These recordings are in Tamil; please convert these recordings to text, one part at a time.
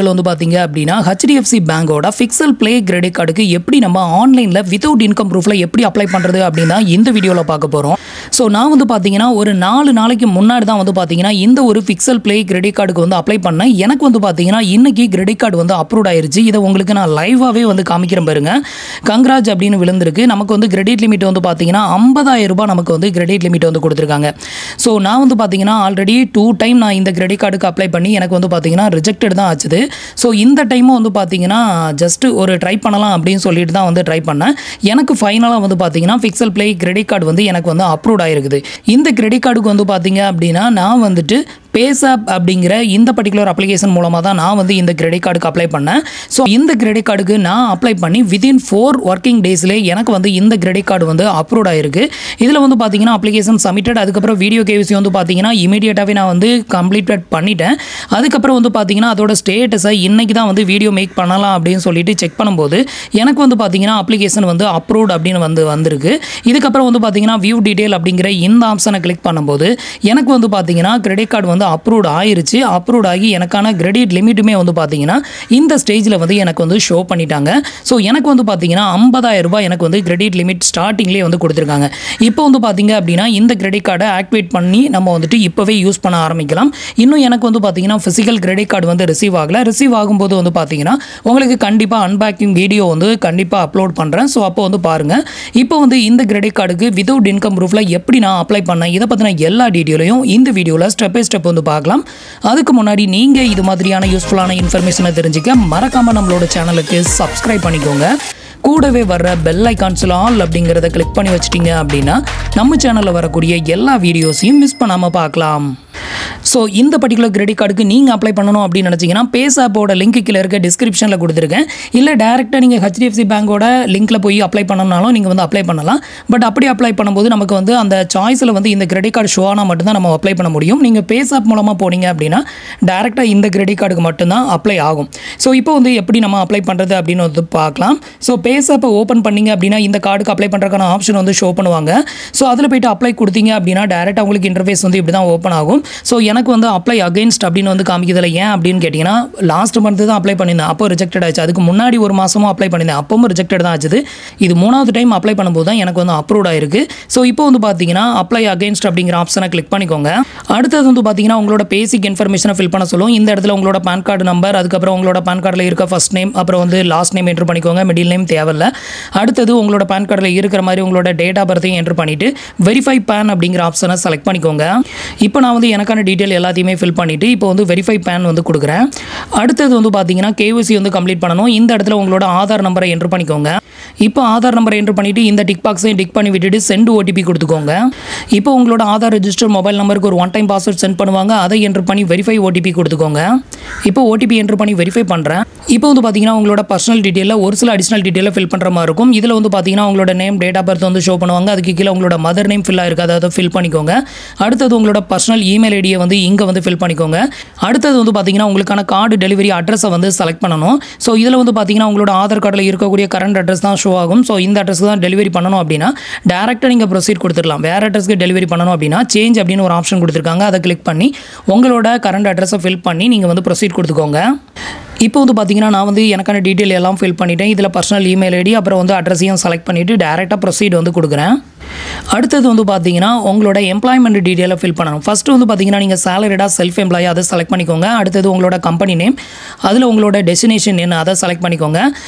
வந்து பாத்தீங்க அப்படின்னா HDFC பேங்கோட ஃபிக்ஸல் ப்ளே கிரெடிட் கார்டுக்கு எப்படி நம்ம ஆன்லைனில் வித்தவுட் இன்கம் ப்ரூஃபில் எப்படி அப்ளை பண்ணுறது அப்படின்னா இந்த வீடியோவில் பார்க்க போகிறோம். ஸோ நான் வந்து பார்த்தீங்கன்னா ஒரு 4 நாளைக்கு முன்னாடி தான் வந்து பார்த்தீங்கன்னா இந்த ஒரு ஃபிக்ஸல் ப்ளே கிரெடிட் கார்டுக்கு வந்து அப்ளை பண்ணேன். எனக்கு வந்து பார்த்தீங்கன்னா இன்னைக்கு கிரெடிட் கார்டு வந்து அப்ரூவ் ஆயிருச்சு. இதை உங்களுக்கு நான் லைவாகவே வந்து காமிக்கிறேன் பாருங்க. கங்க்ராஜ் அப்படின்னு விழுந்திருக்கு. நமக்கு வந்து கிரெடிட் லிமிட் வந்து பார்த்தீங்கன்னா 50,000 ரூபாய் நமக்கு வந்து கிரெடிட் லிமிட் வந்து கொடுத்துருக்காங்க. ஸோ நான் வந்து பார்த்தீங்கன்னா ஆல்ரெடி 2 டைம் நான் இந்த கிரெடிட் கார்டுக்கு அப்ளை பண்ணி எனக்கு வந்து பார்த்தீங்கன்னா ரிஜெக்டட் தான் ஆச்சுது. ஸோ இந்த டைமும் வந்து பார்த்தீங்கன்னா ஜஸ்ட் ஒரு ட்ரை பண்ணலாம் அப்படின்னு சொல்லிட்டு தான் வந்து ட்ரை பண்ணேன். எனக்கு ஃபைனலாக வந்து பார்த்தீங்கன்னா ஃபிக்ஸல் ப்ளே கிரெடிட் கார்டு வந்து எனக்கு வந்து அப்ரூவ் ஆயிருக்குது. இந்த கிரெடிட் கார்டுக்கு வந்து பார்த்தீங்க அப்படின்னா நான் வந்துட்டு பேசாப் அப்படிங்கிற இந்த பர்டிகுலர் அப்ளிகேஷன் மூலமாக தான் நான் வந்து இந்த கிரெடிட் கார்டுக்கு அப்ளை பண்ணேன். ஸோ இந்த கிரெடிட் கார்டுக்கு நான் அப்ளை பண்ணி வித்தின் 4 ஒர்க்கிங் டேஸ்லேயே எனக்கு வந்து இந்த கிரெடிட் கார்டு வந்து அப்ரூவ் ஆயிருக்கு. இதில் வந்து பார்த்தீங்கன்னா அப்ளிகேஷன் சப்மிட்டட், அதுக்கப்புறம் வீடியோ கேவிசி வந்து பார்த்தீங்கன்னா இமீடியட்டாகவே நான் வந்து கம்ப்ளீட் பண்ணிட்டேன். அதுக்கப்புறம் வந்து பார்த்தீங்கன்னா அதோட ஸ்டேட்டஸை இன்னைக்கு தான் வந்து வீடியோ மேக் பண்ணலாம் அப்படின்னு சொல்லிட்டு செக் பண்ணும்போது எனக்கு வந்து பார்த்தீங்கன்னா அப்ளிகேஷன் வந்து அப்ரூவ்ட் அப்படின்னு வந்திருக்கு. இதுக்கப்புறம் வந்து பார்த்தீங்கன்னா வியூ டீட்டெயில் அப்படிங்கிற இந்த ஆப்ஷனை கிளிக் பண்ணும்போது எனக்கு வந்து பார்த்தீங்கன்னா கிரெடிட் கார்டு வந்து அப்ரூவ்ட் ஆயிருச்சு. அப்ரூவ்ட் ஆகி எனக்கான கிரெடிட் லிமிட்டுமே வந்து பார்த்தீங்கன்னா இந்த ஸ்டேஜில் வந்து எனக்கு வந்து ஷோ பண்ணிட்டாங்க. ஸோ எனக்கு வந்து பார்த்தீங்கன்னா 50,000 ரூபாய் எனக்கு வந்து கிரெடிட் லிமிட் ஸ்டார்டிங்லேயே வந்து கொடுத்துருக்காங்க. இப்போ வந்து பார்த்தீங்க அப்படின்னா இந்த கிரெடிட் கார்டை ஆக்டிவேட் பண்ணி நம்ம வந்துட்டு இப்போவே யூஸ் பண்ண ஆரம்பிக்கலாம். இன்னும் எனக்கு வந்து பார்த்தீங்கன்னா ஃபிசிக்கல் கிரெடிட் கார்டு வந்து ரிசீவ் ஆகலை. ரிசீவ் ஆகும்போது வந்து பார்த்தீங்கன்னா உங்களுக்கு கண்டிப்பாக அன்பேக்கிங் வீடியோ வந்து கண்டிப்பாக அப்லோட் பண்ணுறேன். ஸோ அப்போ வந்து பாருங்கள். இப்போ வந்து இந்த கிரெடிட் கார்டுக்கு வித்தவுட் இன்கம் ப்ரூஃபில் எப்படி நான் அப்ளை பண்ணேன் இதை பற்றின எல்லா டீட்டெயிலையும் இந்த வீடியோவில் ஸ்டெப் பை ஸ்டெப் வந்து பார்க்கலாம். அதுக்கு முன்னாடி நீங்கள் இது மாதிரியான யூஸ்ஃபுல்லான இன்ஃபர்மேஷனை தெரிஞ்சுக்க மறக்காமல் நம்மளோட சேனலுக்கு சப்ஸ்கிரைப் பண்ணிக்கோங்க. கூடவே வர்ற பெல் ஐகான்ஸில் ஆல் அப்படிங்கிறத கிளிக் பண்ணி வச்சிட்டிங்க அப்படின்னா நம்ம சேனலில் வரக்கூடிய எல்லா வீடியோஸையும் மிஸ் பண்ணாமல் பார்க்கலாம். ஸோ இந்த பர்டிகுலர் கிரெடிட் கார்டுக்கு நீங்கள் அப்ளை பண்ணணும் அப்படின்னு நினச்சிங்கன்னா பேசாப்போட லிங்க் கீழே இருக்க டிஸ்கிரிப்ஷனில் கொடுத்துருக்கேன். இல்லை டேரெக்டாக நீங்கள் HDFC பேங்கோட லிங்க்கில் போய் அப்ளை பண்ணணும்னாலும் நீங்கள் வந்து அப்ளை பண்ணலாம். பட் அப்படி அப்ளை பண்ணும்போது நமக்கு வந்து அந்த சாய்ஸில் வந்து இந்த கிரெடிட் கார்டு ஷோ ஆனால் மட்டும்தான் நம்ம அப்ளை பண்ண முடியும். நீங்கள் பேசாப் மூலமாக போனீங்க அப்படின்னா டேரெக்டாக இந்த கிரெடிட் கார்டுக்கு மட்டும்தான் அப்ளை ஆகும். ஸோ இப்போ வந்து எப்படி நம்ம அப்ளை பண்ணுறது அப்படின்னு வந்து பார்க்கலாம். ஸோ பேசாப்பை ஓப்பன் பண்ணிங்க அப்படின்னா இந்த கார்டுக்கு அப்ளை பண்ணுறதுக்கான ஆப்ஷன் வந்து ஷோ பண்ணுவாங்க. ஸோ அதில் போய்ட்டு அப்ளை கொடுத்தீங்க அப்படின்னா டேரெக்டாக உங்களுக்கு இன்டர்ஃபேஸ் வந்து இப்படி தான் ஓப்பன் ஆகும். ஸோ எனக்கு வந்து அப்ளை அகைன்ஸ்ட் அப்படின்னு வந்து காமிக்கிறதுல ஏன் அப்படின்னு கேட்டிங்கன்னா லாஸ்ட் மந்த் தான் அப்ளை பண்ணியிருந்தேன், அப்போ ரிஜெக்டட் ஆச்சு. அதுக்கு முன்னாடி ஒரு மாதமும் அப்ளை பண்ணியிருந்தேன், அப்பவும் ரிஜெக்டட் தான் ஆச்சு. இது 3வது டைம் அப்ளை பண்ணும்போது தான் எனக்கு வந்து அப்ரூவ்ட் ஆயிருக்கு. ஸோ இப்போ வந்து பார்த்தீங்கன்னா அப்ளை அகைன்ஸ்ட் அப்படிங்கிற ஆப்ஷனை கிளிக் பண்ணிக்கோங்க. அடுத்தது வந்து பார்த்தீங்கன்னா உங்களோட பேசிக் இன்ஃபர்மேஷனை ஃபில் பண்ண சொல்லும். இந்த இடத்துல உங்களோட பேன் கார்டு நம்பர், அதுக்கப்புறம் உங்களோட பேன் கார்டில் இருக்க ஃபர்ஸ்ட் நேம், அப்புறம் வந்து லாஸ்ட் நேம் என்ட்ரு பண்ணிக்கோங்க. மிடில் நேம் தேவையில்லை. அடுத்தது உங்களோட பேன் கார்டில் இருக்கிற மாதிரி உங்களோட டேட் ஆஃப் பர்த்தையும் என்ட்ரு பண்ணிவிட்டு வெரிஃபை பேன் அப்படிங்கிற ஆப்ஷனை செலக்ட் பண்ணிக்கோங்க. இப்போ நான் வந்து எனக்கான டீட்டெயில் எல்லாத்தையுமே ஃபில் பண்ணிவிட்டு இப்போ வந்து வெரிஃபை பேன் வந்து கொடுக்குறேன். அடுத்தது வந்து பார்த்தீங்கன்னா கேவிசி வந்து கம்ப்ளீட் பண்ணணும். இந்த இடத்துல உங்களோட ஆதார் நம்பரை என்ட்ரு பண்ணிக்கோங்க. இப்போ ஆதார் நம்பரை என்ட்ரு பண்ணிவிட்டு இந்த டிக் பாக்ஸையும் டிக் பண்ணி விட்டுட்டு சென்ட் ஓடிபி கொடுத்துக்கோங்க. இப்போ உங்களோட ஆதார் ரெஜிஸ்டர் மொபைல் நம்பருக்கு ஒரு 1 டைம் பாஸ்வேர்ட் சென்ட் பண்ணுவாங்க. அதை என்ட்ரு பண்ணி வெரிஃபை ஓடிபி கொடுத்துக்கோங்க. இப்போ ஓடிபி என்ட்ரு பண்ணி வெரிஃபை பண்ணுறேன். இப்போ வந்து பார்த்தீங்கன்னா உங்களோட பர்சனல் டீட்டெயிலில் ஒரு சில அடிஷனல் டீட்டெயிலை ஃபில் பண்ணுற மாதிரி இருக்கும். இதில் வந்து பார்த்தீங்கன்னா உங்களோட நேம், டேட் ஆஃப் பர்த் வந்து ஷோ பண்ணுவாங்க. அதுக்கு கீழே உங்களோட மதர் நேம் ஃபில் ஆயிருக்கு, அதை ஃபில் பண்ணிக்கோங்க. அடுத்தது உங்களோட பர்சனல் இமெயில் ஐடியை வந்து இங்கே வந்து ஃபில் பண்ணிக்கோங்க. அடுத்தது வந்து பார்த்தீங்கன்னா உங்களுக்கான கார்டு டெலிவரி அட்ரஸை வந்து செலக்ட் பண்ணணும். ஸோ இதில் வந்து பார்த்தீங்கன்னா உங்களோட ஆதார் கார்டில் இருக்கக்கூடிய கரண்ட் அட்ரஸ் தான் ஷோ ஆகும். ஸோ இந்த அட்ரஸ் தான் டெலிவரி பண்ணணும் அப்படின்னா டேரெக்டாக நீங்கள் ப்ரொசீட் கொடுத்துடலாம். வேறு அட்ரஸ்க்கு டெலிவரி பண்ணணும் அப்படின்னா சேஞ்ச் அப்படின்னு ஒரு ஆப்ஷன் கொடுத்துருக்காங்க. அதை கிளிக் பண்ணி உங்களோட கரண்ட் அட்ரஸை ஃபில் பண்ணி நீங்கள் வந்து ப்ரொசீட் கொடுத்துக்கோங்க. இப்போ வந்து பார்த்தீங்கன்னா நான் வந்து எனக்கான டீட்டெயில் எல்லாம் ஃபில் பண்ணிட்டேன். இதில் பர்சனல் இமெயில் ஐடி அப்புறம் வந்து அட்ரஸையும் செலக்ட் பண்ணிவிட்டு டேரெக்டாக ப்ரொசீட் வந்து கொடுக்குறேன். அடுத்தது வந்து பார்த்தீங்கன்னா உங்களோட எம்ப்ளாய்மெண்ட் டீட்டெயிலை ஃபில் பண்ணணும். ஃபஸ்ட்டு வந்து பார்த்தீங்கன்னா நீங்கள் சேலரிடாக செல்ஃப் எம்ப்ளாயி அதை செலக்ட் பண்ணிக்கோங்க. அடுத்தது உங்களோட கம்பெனி நேம், அதில் உங்களோட டெஸ்டினேஷன் என்ன அதை செலக்ட் பண்ணிக்கோங்க.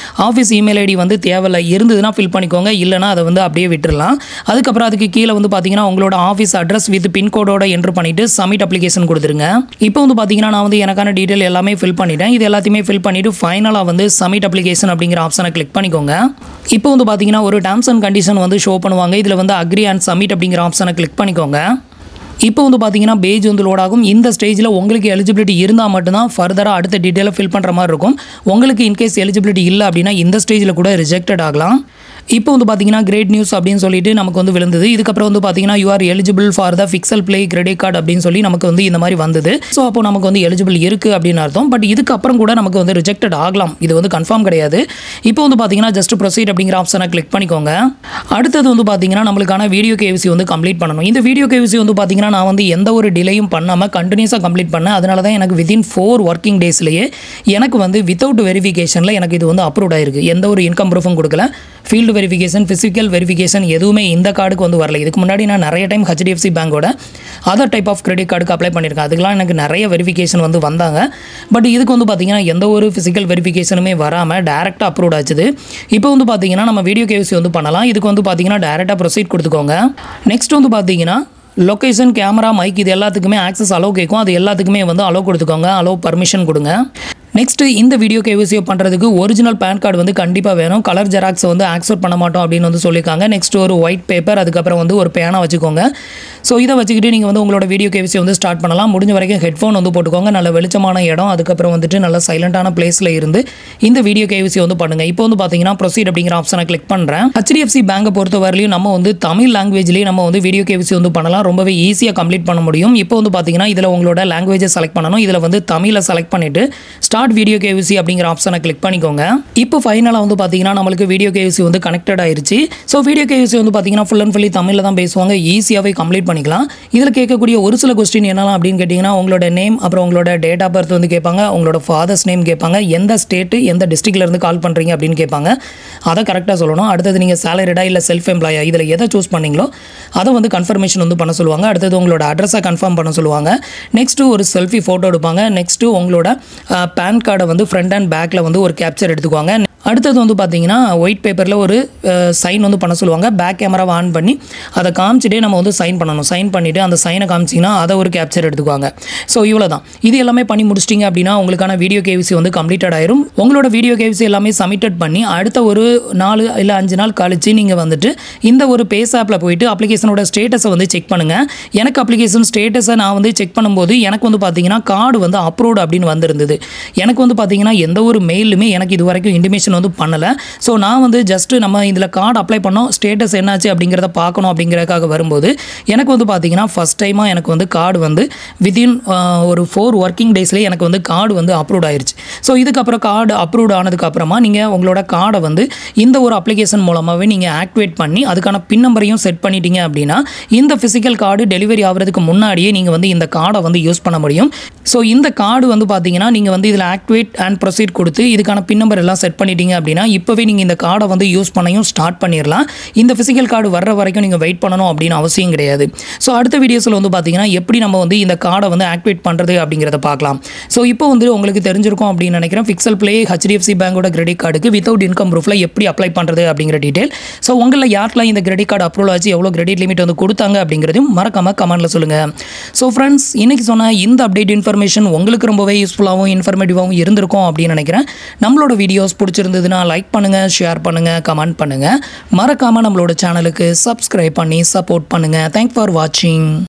ஆஃபீஸ் இமெயில் ஐடி வந்து தேவையில்லை, இருந்ததுன்னா ஃபில் பண்ணிக்கோங்க, இல்லைனா அதை வந்து அப்படியே விட்டுடலாம். அதுக்கப்புறம் அதுக்கு கீழே வந்து பார்த்தீங்கன்னா உங்களோட ஆஃபீஸ் அட்ரஸ் வித் பின்கோடோட என்ட்ரு பண்ணிவிட்டு சப்மிட் அப்ளிகேஷன் கொடுத்துருங்க. இப்போ வந்து பார்த்தீங்கன்னா நான் வந்து எனக்கான டீட்டெயில் எல்லாமே ஃபில் பண்ணிட்டேன். இது எல்லாத்தையுமே ஃபில் பண்ணிவிட்டு ஃபைனலாக வந்து சப்மிட் அப்ளிகேஷன் அப்படிங்கிற ஆப்ஷனை கிளிக் பண்ணிக்கோங்க. இப்போ வந்து பார்த்தீங்கன்னா ஒரு டேர்ம்ஸ் அண்ட் கண்டிஷன் வந்து ஷோ பண்ணுவாங்க. இதில் வந்து அக்ரி அண்ட் சப்மிட் அப்படிங்கிற ஆப்ஷனை கிளிக் பண்ணிக்கோங்க. இப்போ வந்து பார்த்தீங்கன்னா பேஜ் வந்து லோட் ஆகும். இந்த ஸ்டேஜில் உங்களுக்கு எலிஜிபிலிட்டி இருந்தால் மட்டும்தான் ஃபர்தராக அடுத்த டீட்டெயிலை ஃபில் பண்ணுற மாதிரி இருக்கும். உங்களுக்கு இன்கேஸ் எலிஜிபிலிட்டி இல்லை அப்படின்னா இந்த ஸ்டேஜில் கூட ரிஜெக்டட் ஆகலாம். இப்போ வந்து பார்த்தீங்கன்னா கிரேட் நியூஸ் அப்படின்னு சொல்லிட்டு நமக்கு வந்து விழுந்தது. இதுக்கப்புறம் வந்து பார்த்தீங்கன்னா you are eligible for the Pixel play credit card அப்படின்னு சொல்லி நமக்கு வந்து இந்த மாதிரி வந்தது. ஸோ அப்போ நமக்கு வந்து எலிஜிபிள் இருக்குது அப்படின்னு அர்த்தம். பட் இதுக்கப்புறம் கூட நமக்கு வந்து ரிஜெக்டட் ஆகலாம், இது வந்து கன்ஃபார்ம் கிடையாது. இப்போ வந்து பார்த்தீங்கன்னா ஜஸ்ட் ப்ரொசீட் அப்படிங்கிற ஆப்ஷனை கிளிக் பண்ணிக்கோங்க. அடுத்தது வந்து பார்த்தீங்கன்னா நம்மளுக்கான வீடியோ கேவிசி வந்து கம்ப்ளீட் பண்ணணும். இந்த வீடியோ கேவிசி வந்து பார்த்தீங்கன்னா நான் வந்து எந்த ஒரு டிலேயும் பண்ணாமல் கண்டினியூஸாக கம்ப்ளீட் பண்ணேன். அதனால தான் எனக்கு வித்தின் 4 ஒர்க்கிங் டேஸ்லேயே எனக்கு வந்து வித்தவுட் வெரிஃபிகேஷனில் எனக்கு இது வந்து அப்ரூவ் ஆயிருக்கு. எந்த ஒரு இன்கம் ப்ரூஃபும் கொடுக்கல. ஃபீல்டு வெரிஃபிகேஷன், ஃபிசிக்கல் வெரிஃபிகேஷன் எதுவுமே இந்த கார்டுக்கு வந்து வரல. இதுக்கு முன்னாடி நான் நிறைய டைம் HDFC பேங்கோட அதர் டைப் ஆஃப் கிரெடிட் கார்டுக்கு அப்ளை பண்ணியிருக்கேன். அதுக்கெலாம் எனக்கு நிறைய வெரிஃபிகேஷன் வந்து வந்தாங்க. பட் இதுக்கு வந்து பார்த்தீங்கன்னா எந்த ஒரு ஃபிசிக்கல் வெரிஃபிகேஷனுமே வராமல் டேரெக்டாக அப்ரூவ் ஆச்சுது. இப்போ வந்து பார்த்தீங்கன்னா நம்ம வீடியோ கேவிசி வந்து பண்ணலாம். இதுக்கு வந்து பார்த்தீங்கன்னா டேரெக்டாக ப்ரொசீட் கொடுத்துக்கோங்க. நெக்ஸ்ட் வந்து பார்த்தீங்கன்னா லொக்கேஷன், கேமரா, மைக் இது எல்லாத்துக்குமே ஆக்சஸ் அலோவ் கேட்கும். அது எல்லாத்துக்குமே வந்து அலோவ் கொடுத்துக்கோங்க, அலோவ் பர்மிஷன் கொடுங்க. நெக்ஸ்ட்டு இந்த வீடியோ கேவிசியை பண்ணுறதுக்கு ஒரிஜினல் பேன் கார்டு வந்து கண்டிப்பாக வேணும். கலர் ஜெராக்ஸை வந்து ஆக்செப்ட் பண்ண மாட்டோம் அப்படின்னு வந்து சொல்லியிருக்காங்க. நெக்ஸ்ட் ஒரு ஒயிட் பேப்பர், அதுக்கப்புறம் வந்து ஒரு பேனா வச்சுக்கோங்க. ஸோ இதை வச்சுக்கிட்டு நீங்கள் வந்து உங்களோட வீடியோ கேவிசியை வந்து ஸ்டார்ட் பண்ணலாம். முடிஞ்ச வரைக்கும் ஹெட்ஃபோன் வந்து போட்டுக்கோங்க. நல்ல வெளிச்சமான இடம், அதுக்கப்புறம் வந்துட்டு நல்ல சைலண்டான பிளேஸில் இருந்து இந்த வீடியோ கேவிசி வந்து பண்ணுங்கள். இப்போ வந்து பார்த்தீங்கன்னா ப்ரொசீட் அப்படிங்கிற ஆப்ஷனை கிளிக் பண்ணுறேன். HDFC பேங்கை பொறுத்த வரையிலும் நம்ம வந்து தமிழ் லாங்குவேஜ்லேயே நம்ம வந்து வீடியோ கேவிசி வந்து பண்ணலாம். ரொம்பவே ஈஸியாக கம்ப்ளீட் பண்ண முடியும். இப்போ வந்து பார்த்தீங்கன்னா இதில் உங்களோட லாங்குவேஜை செலக்ட் பண்ணணும். இதில் வந்து தமிழை செலக்ட் பண்ணிவிட்டு ஸ்டார்ட் வீடியோ கேவிசி அப்படிங்கிற ஆப்ஷனை கிளிக் பண்ணிக்கோங்க. இப்போ ஃபைனலாக வந்து பார்த்தீங்கன்னா நம்மளுக்கு வீடியோ கேவிசி வந்து கனெக்டட் ஆயிருச்சு. ஸோ வீடியோ கேவிசி வந்து பார்த்தீங்கன்னா ஃபுல் அண்ட் ஃபுல்லி தமிழில் தான் பேசுவாங்க. ஈஸியாகவே கம்ப்ளீட் பண்ணிக்கலாம். இதில் கேட்கக்கூடிய ஒரு சில கொஸ்டின் என்னலாம் அப்படின்னு கேட்டிங்கன்னா உங்களோட நேம், அப்புறம் உங்களோட டேட் ஆஃப் பர்த் வந்து கேட்பாங்க, உங்களோட ஃபாதர்ஸ் நேம் கேட்பாங்க, எந்த ஸ்டேட்டு எந்த டிஸ்ட்ரிக்ட்லேருந்து கால் பண்ணுறீங்க அப்படின்னு கேட்பாங்க. அதை கரெக்டாக சொல்லணும். அடுத்தது நீங்கள் சேலரிடா இல்லை செல்ஃப் எம்ப்ளாயா இதில் எதை சூஸ் பண்ணீங்களோ அதை வந்து கன்ஃபர்மேஷன் வந்து பண்ண சொல்லுவாங்க. அடுத்தது உங்களோட அட்ரஸை கன்ஃபார்ம் பண்ண சொல்லுவாங்க. நெக்ஸ்ட்டு ஒரு செல்ஃபி ஃபோட்டோ எடுப்பாங்க. நெக்ஸ்ட்டு உங்களோட பேன் கார்டை வந்து ஃப்ரண்ட் அண்ட் பேக்கில் வந்து ஒரு கேப்சர் எடுத்துக்குவாங்க. அடுத்தது வந்து பார்த்தீங்கன்னா ஒயிட் பேப்பரில் ஒரு சைன் வந்து பண்ண சொல்லுவாங்க. பேக் கேமராவை ஆன் பண்ணி அதை காமிச்சிட்டே நம்ம வந்து சைன் பண்ணணும். சைன் பண்ணிவிட்டு அந்த சைனை காமிச்சிங்கன்னா அதை ஒரு கேப்சர் எடுத்துக்குவாங்க. ஸோ இவ்வளோ தான். இது எல்லாமே பண்ணி முடிச்சிட்டிங்க அப்படின்னா உங்களுக்கான வீடியோ கேவிசி வந்து கம்ப்ளீட்டட் ஆயிரும். உங்களோட வீடியோ கேவிசி எல்லாமே சப்மிட்டட் பண்ணி அடுத்த ஒரு 4 இல்லை 5 நாள் கழிச்சு நீங்கள் வந்துட்டு இந்த ஒரு பேஸ் ஆப்பில் போயிட்டு அப்ளிகேஷனோட ஸ்டேட்டஸை வந்து செக் பண்ணுங்கள். எனக்கு அப்ளிகேஷன் ஸ்டேட்டஸை நான் வந்து செக் பண்ணும்போது எனக்கு வந்து பார்த்தீங்கன்னா கார்டு வந்து அப்ரூவ்டு அப்படின்னு வந்திருந்தது. எனக்கு வந்து பார்த்தீங்கன்னா எந்த ஒரு மெயிலுமே எனக்கு இது வரைக்கும் இன்டிமேஷன் வந்து பண்ணலை. ஸோ நான் வந்து ஜஸ்ட்டு நம்ம இதில் கார்டு அப்ளை பண்ணோம், ஸ்டேட்டஸ் என்னாச்சு அப்படிங்கிறத பார்க்கணும் அப்படிங்கிறதுக்காக வரும்போது எனக்கு வந்து பார்த்தீங்கன்னா ஃபஸ்ட் டைமாக எனக்கு வந்து கார்டு வந்து வித்தின் ஒரு 4 ஒர்க்கிங் டேஸ்லேயே எனக்கு வந்து கார்டு வந்து அப்ரூவ்ட் ஆயிடுச்சு. ஸோ இதுக்கப்புறம் கார்டு அப்ரூவ்ட் ஆனதுக்கப்புறமா நீங்கள் உங்களோட கார்டை வந்து இந்த ஒரு அப்ளிகேஷன் மூலமாகவே நீங்கள் ஆக்டிவேட் பண்ணி அதுக்கான பின் நம்பரையும் செட் பண்ணிட்டீங்க அப்படின்னா இந்த ஃபிசிக்கல் கார்டு டெலிவரி ஆகிறதுக்கு முன்னாடியே நீங்கள் வந்து இந்த கார்டை வந்து யூஸ் பண்ண முடியும். ஸோ இந்த கார்டு வந்து பார்த்தீங்கன்னா நீங்கள் வந்து இதில் ஆக்டிவேட் அண்ட் ப்ரொசீட் கொடுத்து இதுக்கான பின் நம்பர் எல்லாம் செட் பண்ணிட்டீங்க அப்படின்னா இப்போவே நீங்கள் இந்த கார்டை வந்து யூஸ் பண்ணையும் ஸ்டார்ட் பண்ணிடலாம். இந்த ஃபிசிக்கல் கார்டு வர்ற வரைக்கும் நீங்கள் வெயிட் பண்ணணும் அப்படின்னு அவசியம் கிடையாது. ஸோ அடுத்த வீடியோஸில் வந்து பார்த்தீங்கன்னா எப்படி நம்ம வந்து இந்த கார்டை வந்து ஆக்டிவேட் பண்ணுறது அப்படிங்கிறத பார்க்கலாம். ஸோ இப்போ வந்து உங்களுக்கு தெரிஞ்சிருக்கும் அப்படின்னு நினைக்கிறேன் ஃபிக்சல் ப்ளே HDFC பேங்கோட கிரெடிட் கார்டுக்கு வித்தவுட் இன்கம் ப்ரூஃபில் எப்படி அப்ளை பண்ணுறது அப்படிங்கிற டீட்டெயில். ஸோ உங்களில் யாருக்கெல்லாம் இந்த கிரெடிட் கார்டு அப்ரூவல் ஆச்சு, எவ்வளோ கிரெடிட் லிமிட் வந்து கொடுத்தாங்க அப்படிங்கிறதையும் மறக்காம கமெண்ட்டில் சொல்லுங்கள். ஸோ ஃப்ரெண்ட்ஸ், இன்னைக்கு சொன்ன இந்த அப்டேட் இன்ஃபர்மேஷன் உங்களுக்கு ரொம்பவே யூஸ்ஃபுல்லாகவும் இன்ஃபர்மேட்டிவாகவும் இருந்திருக்கும் அப்படின்னு நினைக்கிறேன். நம்மளோட வீடியோஸ் பிடிச்சிருந்ததுன்னா லைக் பண்ணுங்கள், ஷேர் பண்ணுங்கள், கமெண்ட் பண்ணுங்கள். மறக்காமல் நம்மளோட சேனலுக்கு சப்ஸ்கிரைப் பண்ணி சப்போர்ட் பண்ணுங்கள். தேங்க்ஸ் ஃபார் வாட்சிங்.